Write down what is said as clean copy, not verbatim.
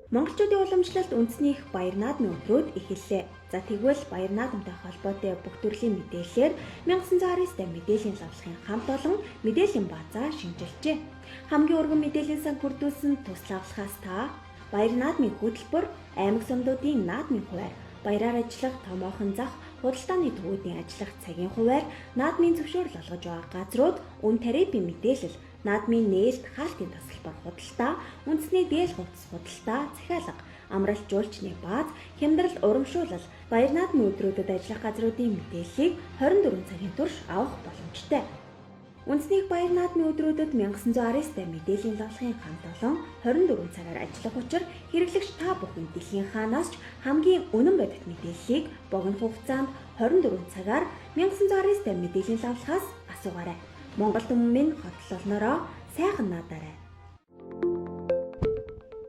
Монголчуудын уламжлалт үндэсний их баяр наадмын өдрүүд эхэллээ. За тэгвэл баяр наадамтай холбоотой бүх төрлийн мэдээллээр 1919 мэдээллийн лавлахын хамт олон мэдээллийн баазаа шинжилжээ. Хамгийн өргөн мэдээллийн сан хүрдүүлсэн туслахлахаас та баяр наадмын хөтөлбөр, аймаг сумдуудын наадмын хуваар, баяраар ажиллах томоохон зах, худалдааны төвүүдийн ажиллах цагийн хуваар, наадмын зөвшөөрөл олгож байгаа газрууд, үн тарифын мэдээлэл, наадмын нээлт хаалтын тасалбар худалдаа, үндэсний дээл хувцас худалдаа, захиалга, амралт жуулчны бааз, хямдрал урамшуулал, баяр наадмын өдрүүдэд ажиллах газруудын мэдээллийг 24 цагийн турш авах боломжтой. Үндэсний баяр наадмын өдрүүдэд 1919 мэдээллийн лавлахын хамт олон 24 цагаар ажиллах учраас хэрэглэгч та бүхэн дэлхийн хаанаас ч хамгийн үнэн бодит мэдээллийг богино хугацаанд 24 цагаар 1919 мэдээллийн лавлахаас асуугаарай. Монгол түмэн минь хотлолноороо сайхан наадаарай.